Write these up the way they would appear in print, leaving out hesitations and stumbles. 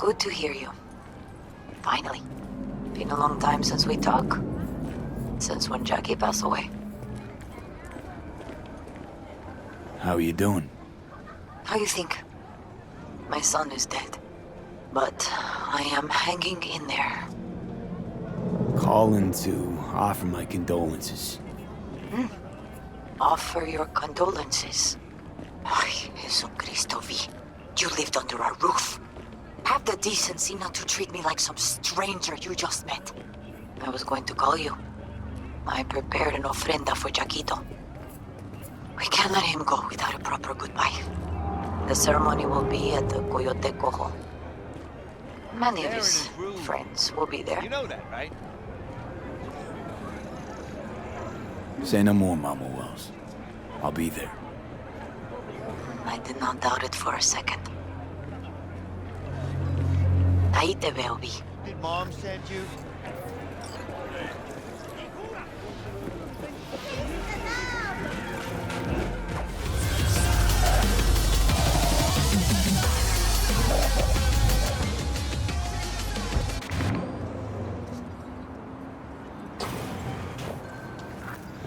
Good to hear you. Finally. Been a long time since we talked. Since when Jackie passed away. How are you doing? How you think? My son is dead. But I am hanging in there. Calling to offer my condolences. Offer your condolences. Ay, Jesucristo V. You lived under our roof. Have the decency not to treat me like some stranger you just met. I was going to call you. I prepared an ofrenda for Jaquito. We can't let him go without a proper goodbye. The ceremony will be at the Coyote Cojo. Many of his friends will be there. You know that, right? Say no more, Mama Wells. I'll be there. I did not doubt it for a second. Ahí te veo, Vi. Did Mom send you?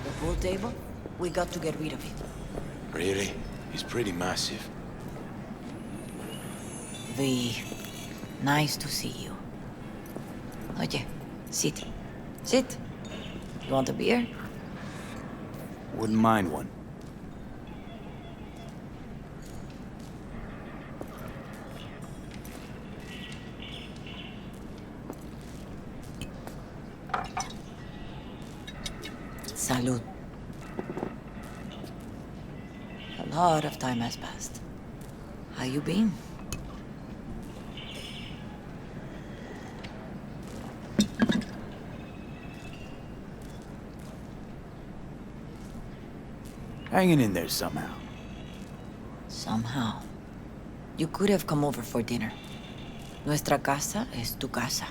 The pool table? We got to get rid of it. Really? He's pretty massive. Vi, nice to see you. Oye, sit. Sit. You want a beer? Wouldn't mind one. Salud. A lot of time has passed. How you been? Hanging in there somehow. Somehow. You could have come over for dinner. Nuestra casa es tu casa.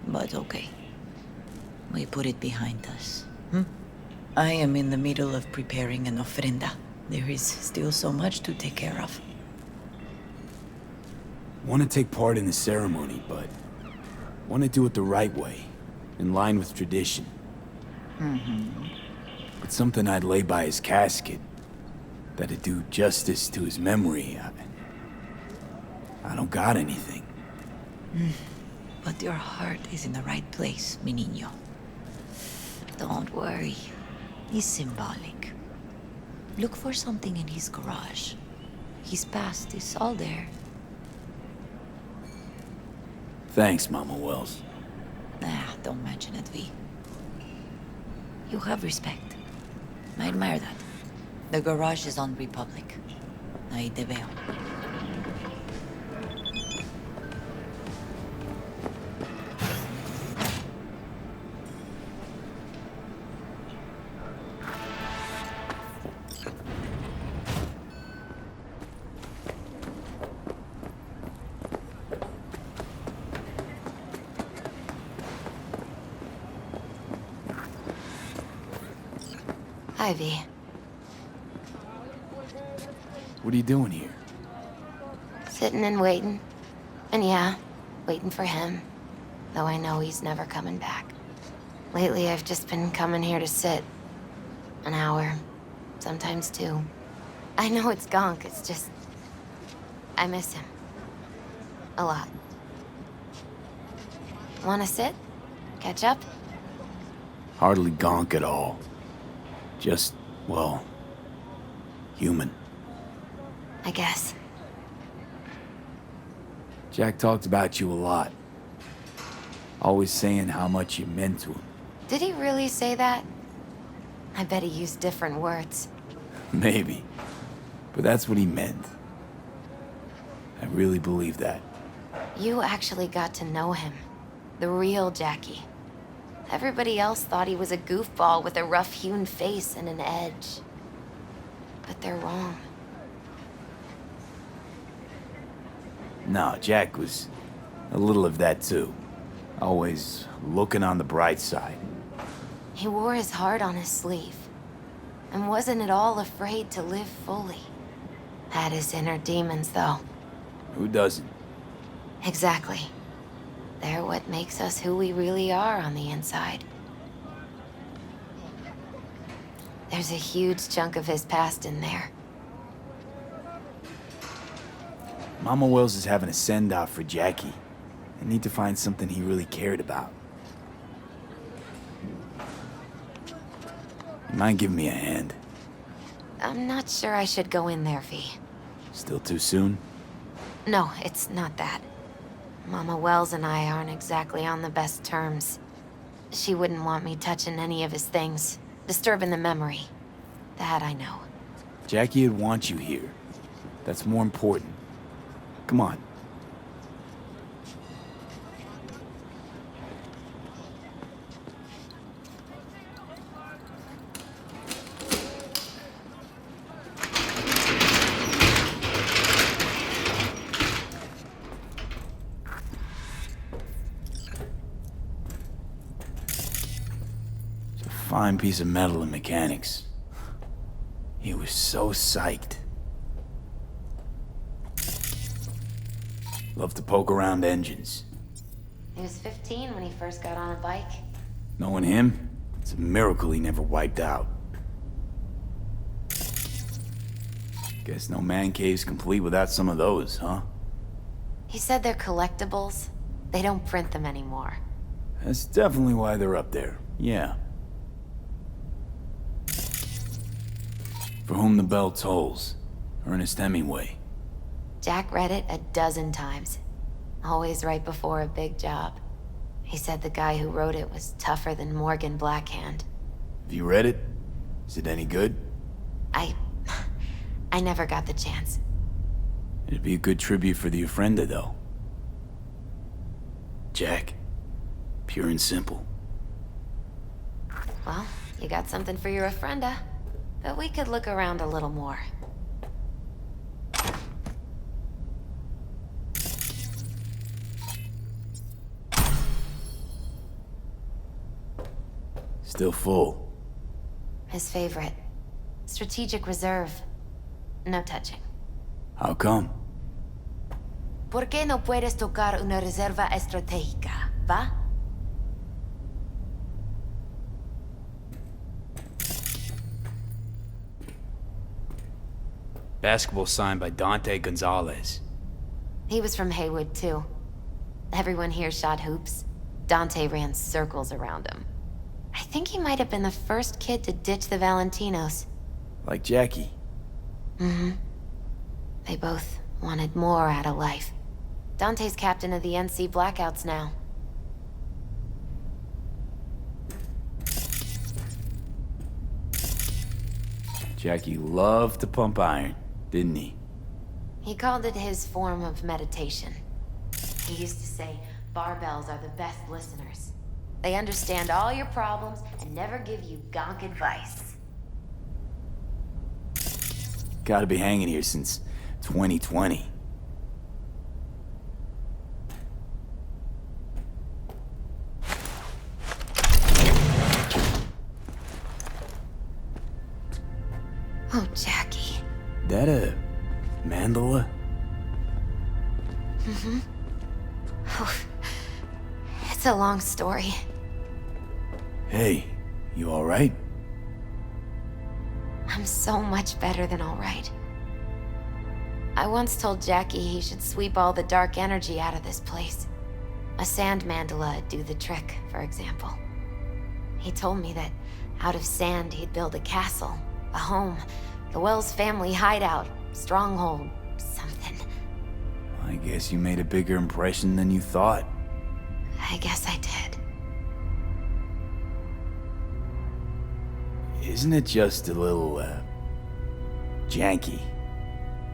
But okay. We put it behind us. I am in the middle of preparing an ofrenda. There is still so much to take care of. Want to take part in the ceremony, but want to do it the right way, in line with tradition. But something I'd lay by his casket, that'd do justice to his memory. I don't got anything. But your heart is in the right place, mi niño. Don't worry. It's symbolic. Look for something in his garage. His past is all there. Thanks, Mama Wells. Don't mention it, Vi. You have respect. I admire that. The garage is on Republic. Ahí te veo. Hi, Vi. What are you doing here? Sitting and waiting. And yeah, waiting for him. Though I know he's never coming back. Lately, I've just been coming here to sit. An hour. Sometimes two. I know it's gunk, it's just... I miss him. A lot. Wanna sit? Catch up? Hardly gonk at all. Just, well, human. I guess. Jack talked about you a lot. Always saying how much you meant to him. Did he really say that? I bet he used different words. Maybe. But that's what he meant. I really believe that. You actually got to know him. The real Jackie. Everybody else thought he was a goofball with a rough-hewn face and an edge. But they're wrong. No, Jack was a little of that too. Always looking on the bright side. He wore his heart on his sleeve. And wasn't at all afraid to live fully. Had his inner demons, though. Who doesn't? Exactly. They're what makes us who we really are on the inside. There's a huge chunk of his past in there. Mama Wells is having a send-off for Jackie. I need to find something he really cared about. You mind giving me a hand? I'm not sure I should go in there, V. Still too soon? No, it's not that. Mama Wells and I aren't exactly on the best terms. She wouldn't want me touching any of his things, disturbing the memory. That I know. Jackie would want you here. That's more important. Come on. It's a fine piece of metal in mechanics. He was so psyched. Love to poke around engines. He was 15 when he first got on a bike. Knowing him, it's a miracle he never wiped out. Guess no man cave's complete without some of those, huh? He said they're collectibles. They don't print them anymore. That's definitely why they're up there, yeah. For whom the bell tolls. Ernest Hemingway. Jack read it a dozen times. Always right before a big job. He said the guy who wrote it was tougher than Morgan Blackhand. Have you read it? Is it any good? I never got the chance. It'd be a good tribute for the ofrenda, though. Jack. Pure and simple. Well, you got something for your ofrenda. But we could look around a little more. Still full. His favorite. Strategic reserve. No touching. How come? ¿Por qué no puedes tocar una reserva estratégica, va? Basketball signed by Dante Gonzalez. He was from Haywood, too. Everyone here shot hoops. Dante ran circles around him. I think he might have been the first kid to ditch the Valentinos. Like Jackie. Mm-hmm. They both wanted more out of life. Dante's captain of the NC Blackouts now. Jackie loved to pump iron, didn't he? He called it his form of meditation. He used to say, barbells are the best listeners. They understand all your problems and never give you gonk advice. Gotta be hanging here since 2020. Oh, Jackie. That a mandala? Mm-hmm. Oh, it's a long story. Hey, you alright? I'm so much better than all right. I once told Jackie he should sweep all the dark energy out of this place. A sand mandala'd do the trick, for example. He told me that out of sand he'd build a castle, a home, the Wells family hideout, stronghold, something. I guess you made a bigger impression than you thought. I guess I did. Isn't it just a little, janky?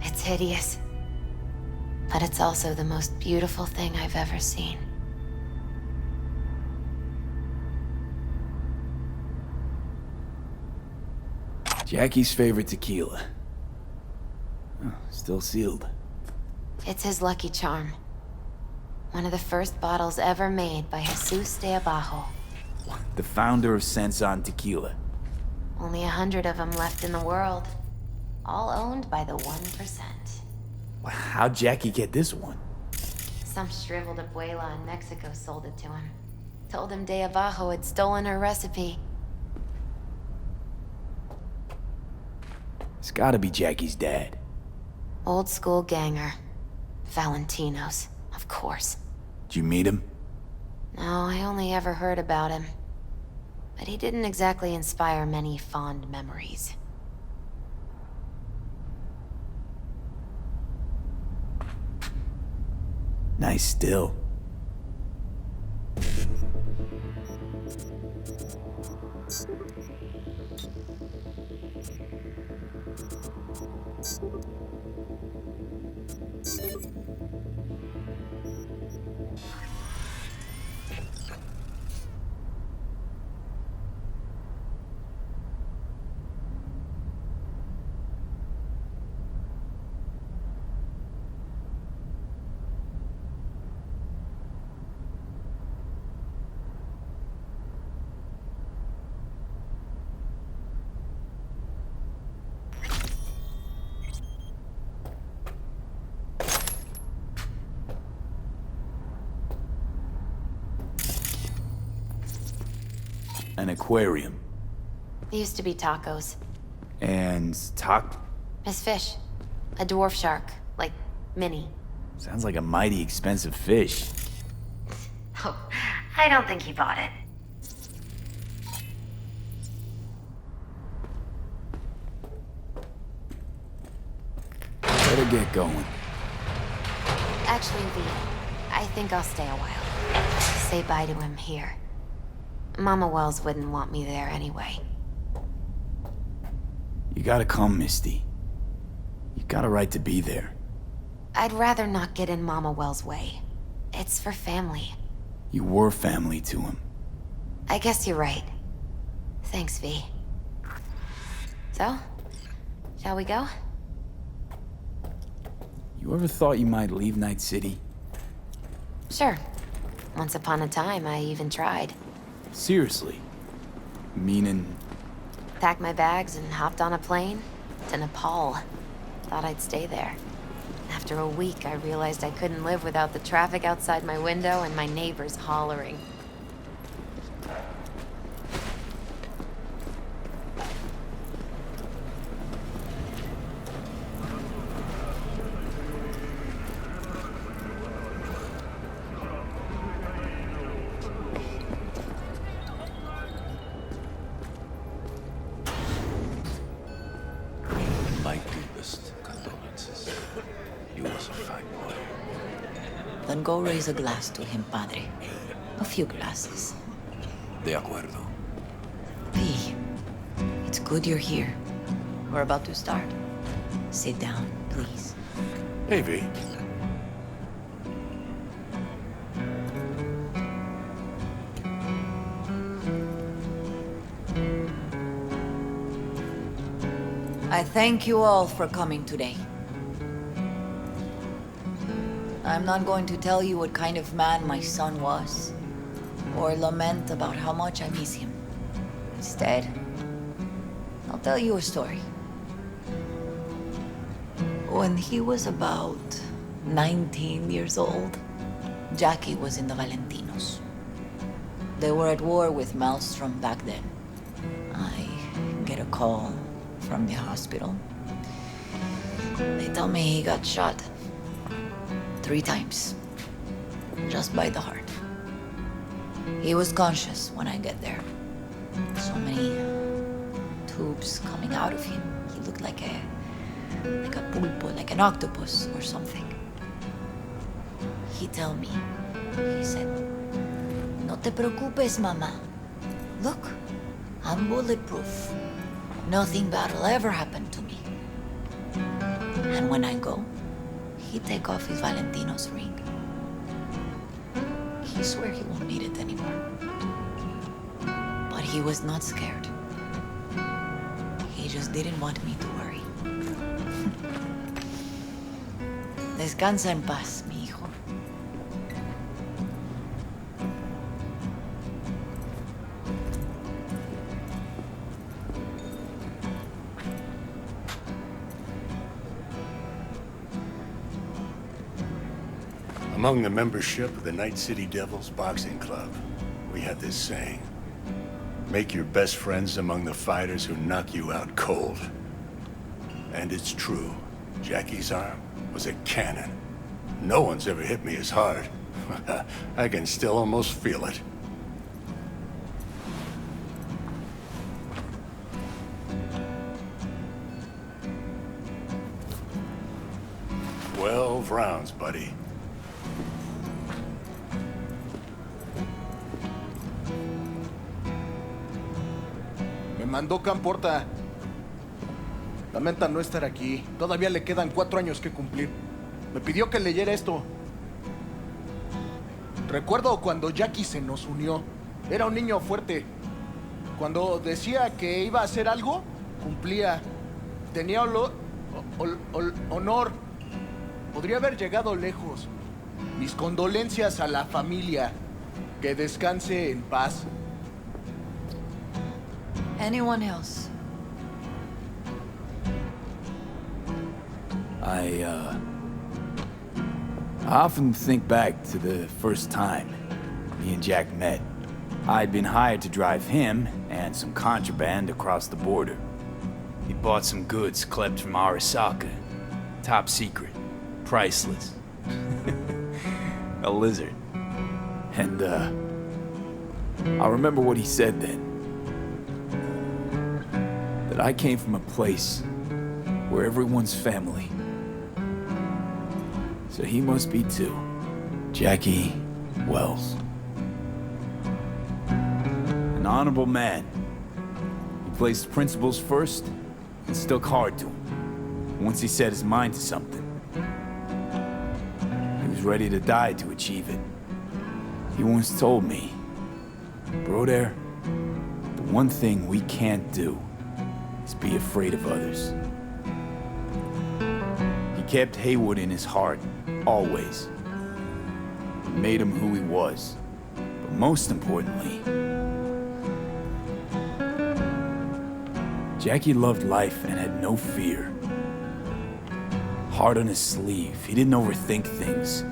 It's hideous. But it's also the most beautiful thing I've ever seen. Jackie's favorite tequila. Oh, still sealed. It's his lucky charm. One of the first bottles ever made by Jesus de Abajo. The founder of Sensan Tequila. Only 100 of them left in the world. All owned by the 1%. How'd Jackie get this one? Some shriveled abuela in Mexico sold it to him. Told him De Abajo had stolen her recipe. It's gotta be Jackie's dad. Old school ganger. Valentino's, of course. Did you meet him? No, I only ever heard about him. But he didn't exactly inspire many fond memories. Nice still. An aquarium. It used to be tacos. And As fish. A dwarf shark. Like, mini. sounds like a mighty expensive fish. Oh, I don't think he bought it. Better get going. Actually, V, I think I'll stay a while. Say bye to him here. Mama Wells wouldn't want me there anyway. You gotta come, Misty. You got a right to be there. I'd rather not get in Mama Wells' way. It's for family. You were family to him. I guess you're right. Thanks, V. So, shall we go? You ever thought you might leave Night City? Sure. Once upon a time, I even tried. Seriously? Meaning... Packed my bags and hopped on a plane to Nepal. Thought I'd stay there. After a week, I realized I couldn't live without the traffic outside my window and my neighbors hollering. My deepest condolences. He was a fine boy. Then go raise a glass to him, Padre. A few glasses. De acuerdo. V, it's good you're here. We're about to start. Sit down, please. Hey, V. I thank you all for coming today. I'm not going to tell you what kind of man my son was, or lament about how much I miss him. Instead, I'll tell you a story. When he was about 19 years old, Jackie was in the Valentinos. They were at war with Maelstrom back then. I get a call from the hospital. They tell me he got shot 3 times, just by the heart. He was conscious when I get there. So many tubes coming out of him. He looked like a pulpo, like an octopus or something. He tell me, he said, "No te preocupes, mama. Look, I'm bulletproof. Nothing bad will ever happen to me." And when I go, he take off his Valentino's ring. He swear he won't need it anymore. But he was not scared. He just didn't want me to worry. Descansa en paz, mi hijo. Among the membership of the Night City Devils Boxing Club, we had this saying. Make your best friends among the fighters who knock you out cold. And it's true. Jackie's arm was a cannon. No one's ever hit me as hard. I can still almost feel it. 12 rounds, buddy. Me mandó Camporta. Lamenta no estar aquí. Todavía le quedan 4 años que cumplir. Me pidió que leyera esto. Recuerdo cuando Jackie se nos unió. Era un niño fuerte. Cuando decía que iba a hacer algo, cumplía. Tenía honor. Podría haber llegado lejos. Mis condolencias a la familia. Que descanse en paz. Anyone else? I often think back to the first time me and Jack met. I'd been hired to drive him and some contraband across the border. He bought some goods klept from Arasaka. Top secret. Priceless. A lizard. And, I remember what he said then. That I came from a place where everyone's family. So he must be too. Jackie Wells. An honorable man. He placed principles first and stuck hard to them. Once he set his mind to something, he was ready to die to achieve it. He once told me, "Bro there, the one thing we can't do is be afraid of others." He kept Haywood in his heart, always. It made him who he was. But most importantly, Jackie loved life and had no fear. Heart on his sleeve, he didn't overthink things.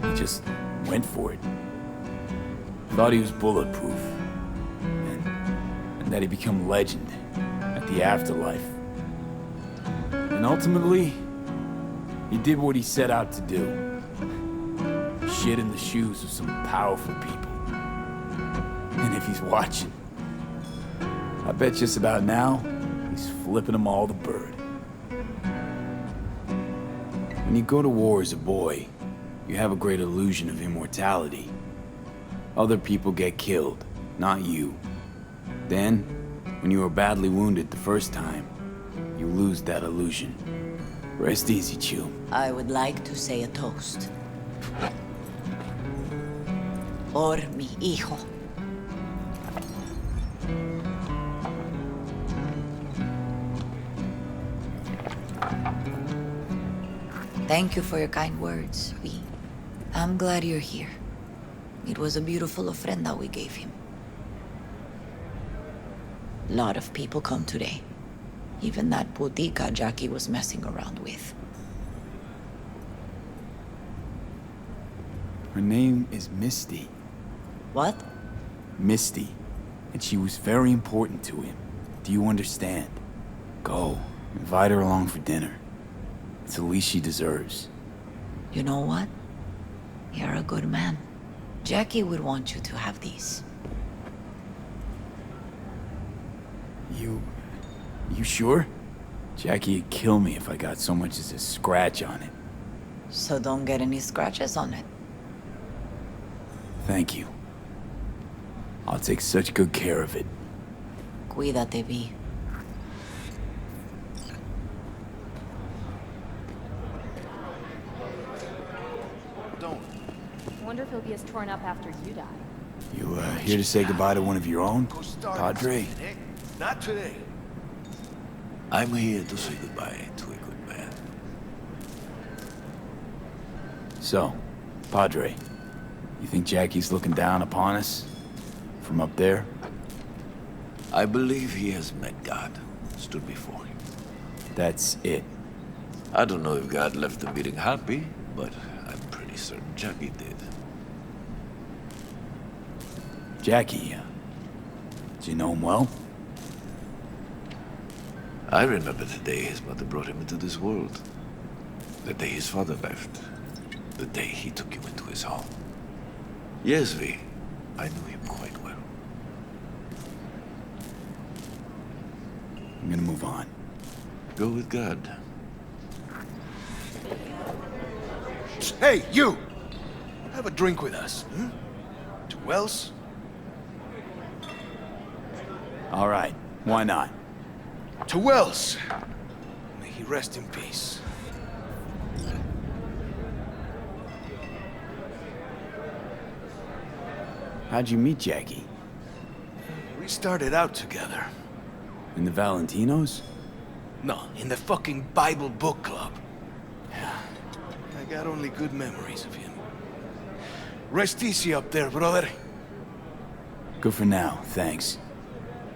He just went for it. Thought he was bulletproof. And that he'd become legend at the afterlife. And ultimately, he did what he set out to do. Shit in the shoes of some powerful people. And if he's watching, I bet just about now, he's flipping them all the bird. When you go to war as a boy, you have a great illusion of immortality. Other people get killed, not you. Then, when you are badly wounded the first time, you lose that illusion. Rest easy, Chew. I would like to say a toast. Por mi hijo. Thank you for your kind words, V. I'm glad you're here. It was a beautiful ofrenda we gave him. A lot of people come today. Even that putica Jackie was messing around with. Her name is Misty. What? Misty. And she was very important to him. Do you understand? Go. Invite her along for dinner. It's the least she deserves. You know what? You're a good man. Jackie would want you to have these. You sure? Jackie'd kill me if I got so much as a scratch on it. So don't get any scratches on it. Thank you. I'll take such good care of it. Cuídate, V. Don't. I wonder if he'll be as torn up after you die. You, here to say goodbye to one of your own? Padre? Not today. I'm here to say goodbye to a good man. So, Padre, you think Jackie's looking down upon us? From up there? I believe he has met God, stood before him. That's it. I don't know if God left the meeting happy, but I'm Mr. Jackie did. Jackie, do you know him well? I remember the day his mother brought him into this world. The day his father left. The day he took you into his home. Yes, V. I knew him quite well. I'm gonna move on. Go with God. Hey, you! Have a drink with us. Hmm? To Wells? All right, why not? To Wells! May he rest in peace. How'd you meet Jackie? We started out together. In the Valentinos? No, in the fucking Bible book club. I got only good memories of him. Rest easy up there, brother. Good for now, thanks.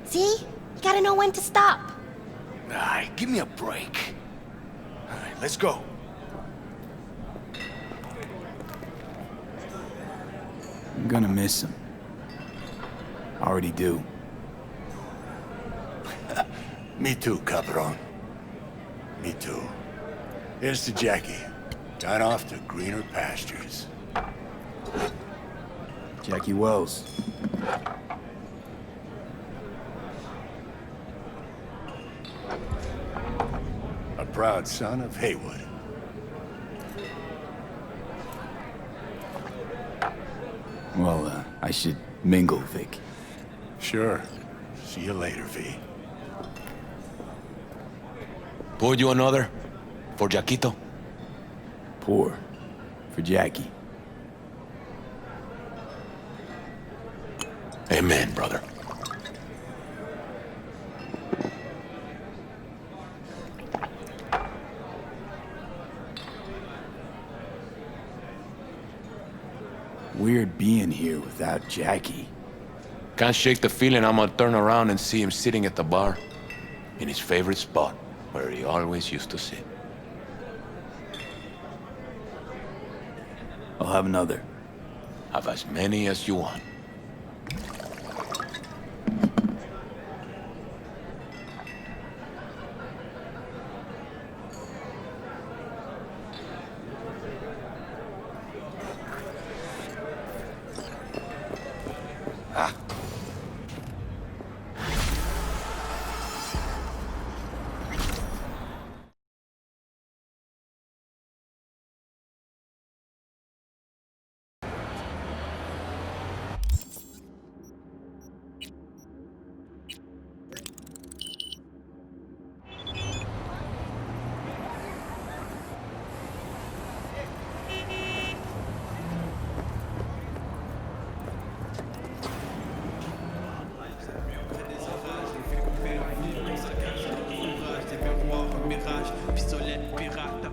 See? You gotta know when to stop. Aye, give me a break. All right, let's go. I'm gonna miss him. Already do. Me too, cabron. Me too. Here's to Jackie. Gone off to greener pastures. Jackie Wells. A proud son of Haywood. Well, I should mingle, Vic. Sure. See you later, V. Pour you another? For Jaquito? Pour. For Jackie. Amen, brother. Weird being here without Jackie. Can't shake the feeling I'm gonna turn around and see him sitting at the bar. In his favorite spot, where he always used to sit. I'll have another. Have as many as you want. Pistolet pirate